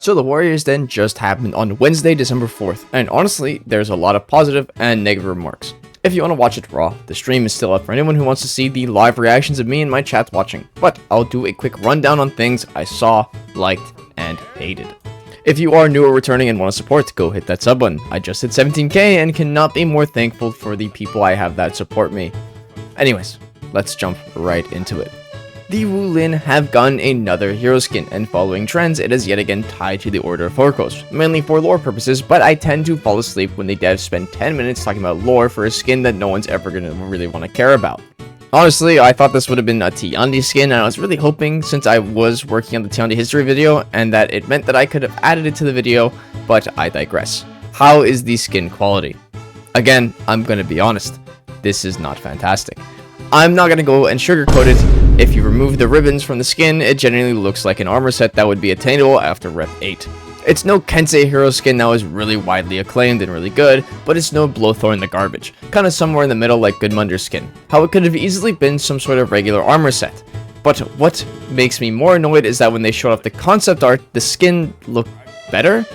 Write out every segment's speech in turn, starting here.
So the Warriors Den just happened on Wednesday, December 4th, and honestly, there's a lot of positive and negative remarks. If you want to watch it raw, the stream is still up for anyone who wants to see the live reactions of me and my chat watching, but I'll do a quick rundown on things I saw, liked, and hated. If you are new or returning and want to support, go hit that sub button. I just hit 17k and cannot be more thankful for the people I have that support me. Anyways, let's jump right into it. The Wulin have gotten another hero skin, and following trends, it is yet again tied to the Order of Horkos, mainly for lore purposes, but I tend to fall asleep when the devs spend 10 minutes talking about lore for a skin that no one's ever gonna really want to care about. Honestly, I thought this would have been a Tiandi skin, and I was really hoping, since I was working on the Tiandi history video, and that it meant that I could have added it to the video, but I digress. How is the skin quality? Again, I'm gonna be honest, this is not fantastic. I'm not gonna go and sugarcoat it. If you remove the ribbons from the skin, it generally looks like an armor set that would be attainable after Rep 8. It's no Kensei hero skin that was really widely acclaimed and really good, but it's no Blowthorn the garbage, kinda somewhere in the middle like Gudmunder's skin. How it could have easily been some sort of regular armor set. But what makes me more annoyed is that when they showed off the concept art, the skin looked better?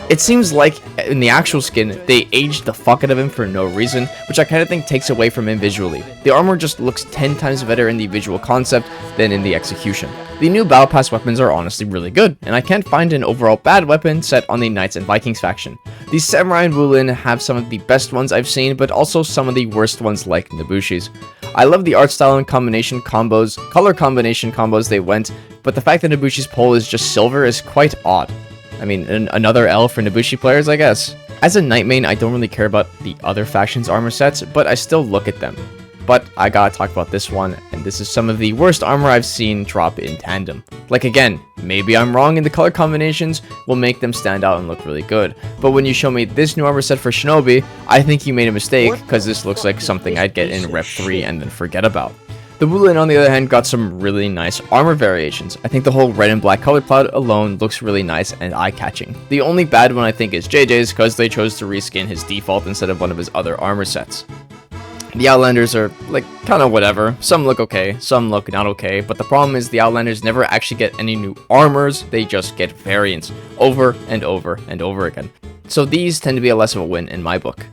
It seems like in the actual skin, they aged the fuck out of him for no reason, which I kind of think takes away from him visually. The armor just looks 10 times better in the visual concept than in the execution. The new Battle Pass weapons are honestly really good, and I can't find an overall bad weapon set on the Knights and Vikings faction. The Samurai and Wulin have some of the best ones I've seen, but also some of the worst ones like Nabushi's. I love the art style and combination combos, color combination combos they went, but the fact that Nabushi's pole is just silver is quite odd. I mean, another L for Nabushi players, I guess. As a Knight main, I don't really care about the other factions' armor sets, but I still look at them. But I gotta talk about this one, and this is some of the worst armor I've seen drop in tandem. Like again, maybe I'm wrong and the color combinations will make them stand out and look really good, but when you show me this new armor set for Shinobi, I think you made a mistake, because this looks like something I'd get in Rep 3 and then forget about. The Wulin, on the other hand, got some really nice armor variations. I think the whole red and black color palette alone looks really nice and eye-catching. The only bad one I think is JJ's, because they chose to reskin his default instead of one of his other armor sets. The Outlanders are, like, kinda whatever. Some look okay, some look not okay, but the problem is the Outlanders never actually get any new armors, they just get variants, over and over and over again. So these tend to be a less of a win in my book.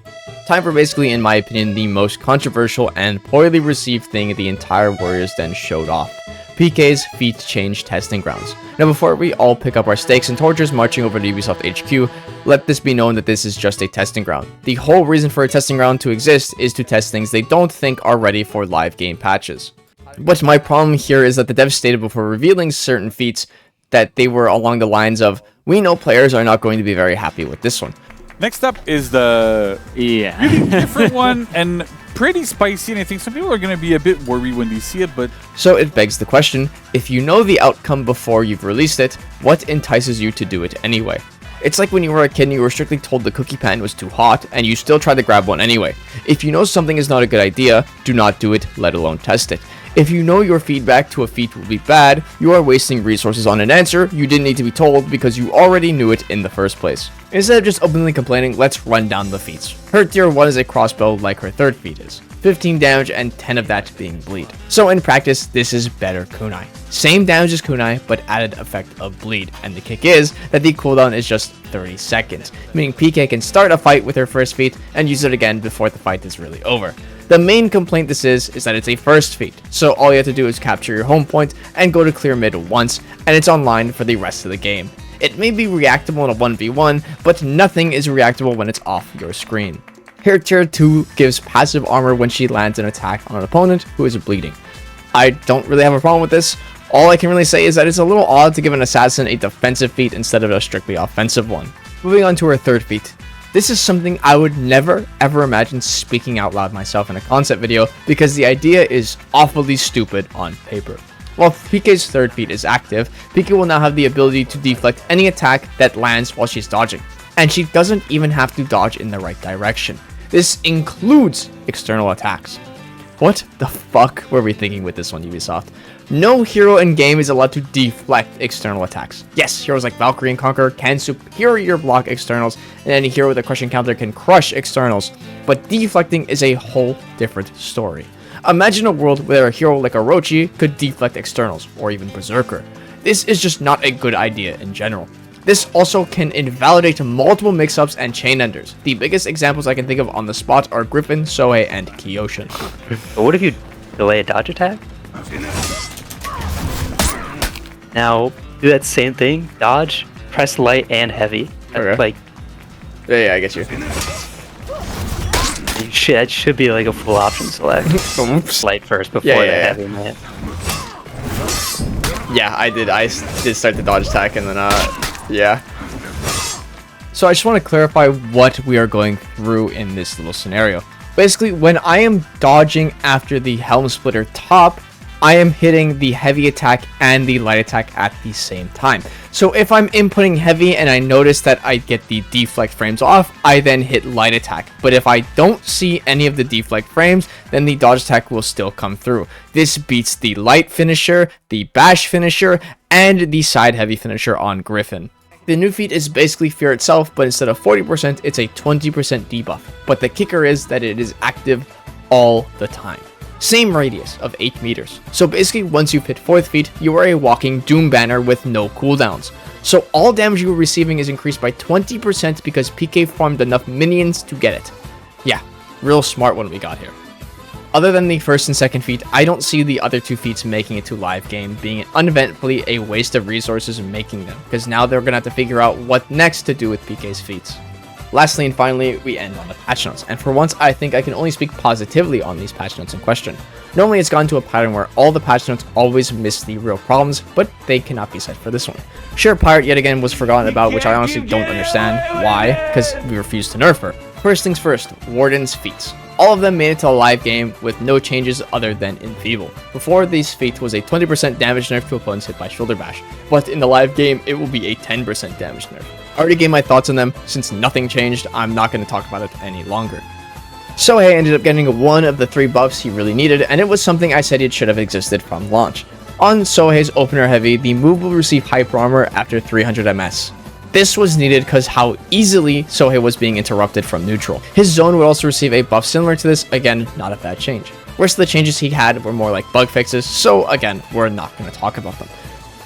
Time for basically, in my opinion, the most controversial and poorly received thing the entire Warriors Den showed off. PK's Feat Change Testing Grounds. Now before we all pick up our stakes and torches marching over to Ubisoft HQ, let this be known that this is just a testing ground. The whole reason for a testing ground to exist is to test things they don't think are ready for live game patches. But my problem here is that the devs stated before revealing certain feats that they were along the lines of, we know players are not going to be very happy with this one. Next up is the really different one and pretty spicy, and I think some people are going to be a bit worried when they see it, but... So it begs the question, if you know the outcome before you've released it, what entices you to do it anyway? It's like when you were a kid and you were strictly told the cookie pan was too hot, and you still tried to grab one anyway. If you know something is not a good idea, do not do it, let alone test it. If you know your feedback to a feat will be bad, you are wasting resources on an answer you didn't need to be told because you already knew it in the first place. Instead of just openly complaining, let's run down the feats. Her tier 1 is a crossbow like her third feat is. 15 damage and 10 of that being bleed. So in practice, this is better kunai. Same damage as kunai, but added effect of bleed. And the kick is that the cooldown is just 30 seconds, meaning PK can start a fight with her first feat and use it again before the fight is really over. The main complaint this is that it's a first feat, so all you have to do is capture your home point and go to clear mid once, and it's online for the rest of the game. It may be reactable in a 1v1, but nothing is reactable when it's off your screen. Here tier 2 gives passive armor when she lands an attack on an opponent who is bleeding. I don't really have a problem with this. All I can really say is that it's a little odd to give an assassin a defensive feat instead of a strictly offensive one. Moving on to her third feat. This is something I would never ever imagine speaking out loud myself in a concept video because the idea is awfully stupid on paper. While PK's third feat is active, PK will now have the ability to deflect any attack that lands while she's dodging. And she doesn't even have to dodge in the right direction. This includes external attacks. What the fuck were we thinking with this one, Ubisoft? No hero in game is allowed to deflect external attacks. Yes, heroes like Valkyrie and Conqueror can superior block externals, and any hero with a crushing counter can crush externals, but deflecting is a whole different story. Imagine a world where a hero like Orochi could deflect externals, or even Berserker. This is just not a good idea in general. This also can invalidate multiple mix-ups and chain enders. The biggest examples I can think of on the spot are Griffin, Sohei, and Kyoshin. But what if you delay a dodge attack? Now, do that same thing, dodge, press light and heavy. Okay. Like, Yeah, I get you. that should be like a full option select. Oops. Light first before Yeah, the yeah. heavy, man. Yeah, I did start the dodge attack, and then, yeah. So I just want to clarify what we are going through in this little scenario. Basically, when I am dodging after the Helm Splitter top, I am hitting the heavy attack and the light attack at the same time. So if I'm inputting heavy and I notice that I get the deflect frames off, I then hit light attack. But if I don't see any of the deflect frames, then the dodge attack will still come through. This beats the light finisher, the bash finisher, and the side heavy finisher on Griffin. The new feat is basically Fear itself, but instead of 40%, it's a 20% debuff. But the kicker is that it is active all the time. Same radius of 8 meters. So basically, once you've hit 4th feat, you are a walking Doom Banner with no cooldowns. So all damage you are receiving is increased by 20% because PK farmed enough minions to get it. Yeah, real smart one we got here. Other than the 1st and 2nd feat, I don't see the other 2 feats making it to live game, being uneventfully a waste of resources making them, because now they're gonna have to figure out what next to do with PK's feats. Lastly and finally, we end on the patch notes, and for once I think I can only speak positively on these patch notes in question. Normally it's gone to a pattern where all the patch notes always miss the real problems, but they cannot be said for this one. Sure, Pirate yet again was forgotten about, which I honestly don't understand why, because we refused to nerf her. First things first, Warden's feats. All of them made it to a live game with no changes other than Enfeeble. Before, these feat was a 20% damage nerf to opponents hit by Shoulder Bash, but in the live game it will be a 10% damage nerf. I already gave my thoughts on them. Since nothing changed, I'm not going to talk about it any longer. Sohei ended up getting one of the 3 buffs he really needed, and it was something I said it should have existed from launch. On Sohei's opener heavy, the move will receive hyper armor after 300 MS. This was needed because how easily Sohei was being interrupted from neutral. His zone would also receive a buff similar to this, again, not a bad change. Rest of the changes he had were more like bug fixes, so again, we're not going to talk about them.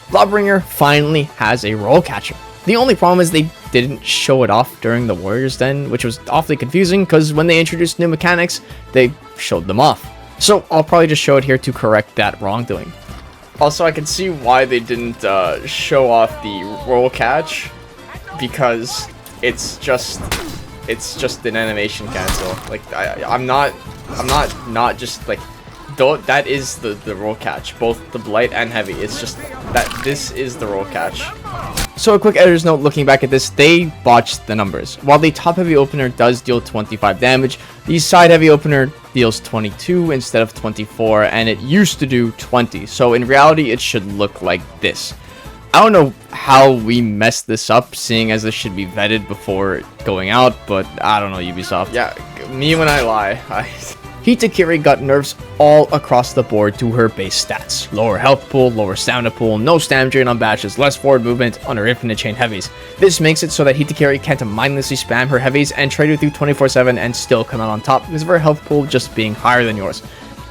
Lawbringer finally has a roll catcher. The only problem is they didn't show it off during the Warriors Den, which was awfully confusing because when they introduced new mechanics, they showed them off. So I'll probably just show it here to correct that wrongdoing. Also, I can see why they didn't show off the roll catch, because it's just an animation cancel. Like I'm not just like, though that is the roll catch, both the blight and heavy. It's just that this is the roll catch. So a quick editor's note looking back at this, they botched the numbers. While the top heavy opener does deal 25 damage, the side heavy opener deals 22 instead of 24, and it used to do 20. So in reality, it should look like this. I don't know how we messed this up, seeing as this should be vetted before going out, but I don't know, Ubisoft. Yeah, me when I lie. Hitakiri got nerfs all across the board to her base stats. Lower health pool, lower stamina pool, no stam drain on bashes, less forward movement on her infinite chain heavies. This makes it so that Hitakiri can't mindlessly spam her heavies and trade with you 24/7 and still come out on top because of her health pool just being higher than yours.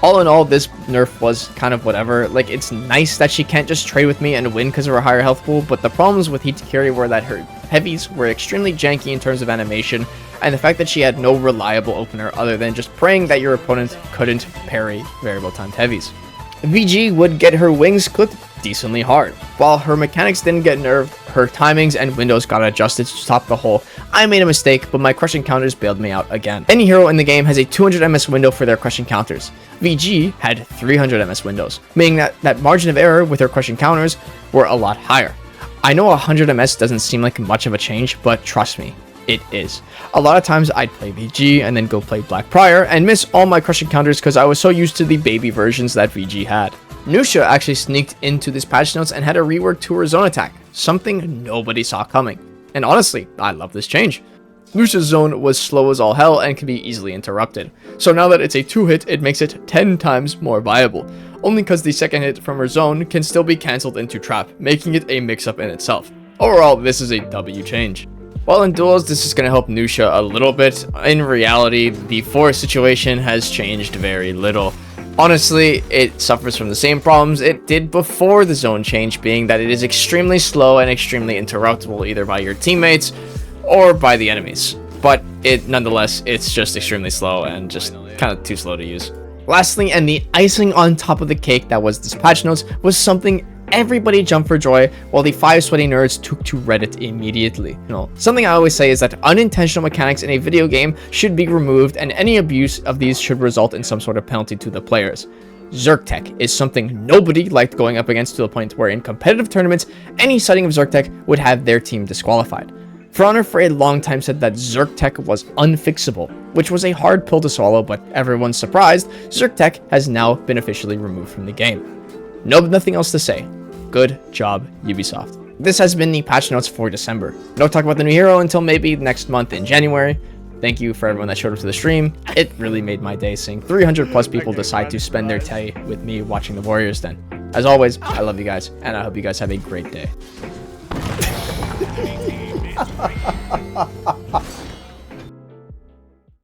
All in all, this nerf was kind of whatever. Like, it's nice that she can't just trade with me and win because of her higher health pool, but the problems with Hitakiri were that her heavies were extremely janky in terms of animation, and the fact that she had no reliable opener other than just praying that your opponent couldn't parry variable timed heavies. VG would get her wings clipped decently hard. While her mechanics didn't get nerfed, her timings and windows got adjusted to top the whole. I made a mistake, but my crushing counters bailed me out again. Any hero in the game has a 200 MS window for their crushing counters. VG had 300 MS windows, meaning that margin of error with her crushing counters were a lot higher. I know 100 MS doesn't seem like much of a change, but trust me, it is. A lot of times I'd play VG and then go play Black Prior and miss all my crushing counters because I was so used to the baby versions that VG had. Nusha actually sneaked into this patch notes and had a rework to her zone attack, something nobody saw coming. And honestly, I love this change. Nusha's zone was slow as all hell and can be easily interrupted. So now that it's a 2-hit, it makes it 10 times more viable. Only because the second hit from her zone can still be cancelled into trap, making it a mix-up in itself. Overall, this is a W change. While in duels, this is going to help Nusha a little bit. In reality, the force situation has changed very little. Honestly, it suffers from the same problems it did before the zone change, being that it is extremely slow and extremely interruptible either by your teammates or by the enemies. But nonetheless, it's just extremely slow and just kind of too slow to use. Lastly, and the icing on top of the cake that was this patch notes, was something everybody jumped for joy while the 5 sweaty nerds took to Reddit immediately. Something I always say is that unintentional mechanics in a video game should be removed, and any abuse of these should result in some sort of penalty to the players. Zergtech is something nobody liked going up against, to the point where in competitive tournaments, any sighting of Zergtech would have their team disqualified. For Honor for a long time said that Zergtech was unfixable, which was a hard pill to swallow, but everyone's surprised, Zergtech has now been officially removed from the game. Nothing else to say. Good job, Ubisoft. This has been the patch notes for December. No talk about the new hero until maybe next month in January. Thank you for everyone that showed up to the stream. It really made my day, seeing 300 plus people decide to spend their day with me watching the Warriors Den. As always, I love you guys, and I hope you guys have a great day.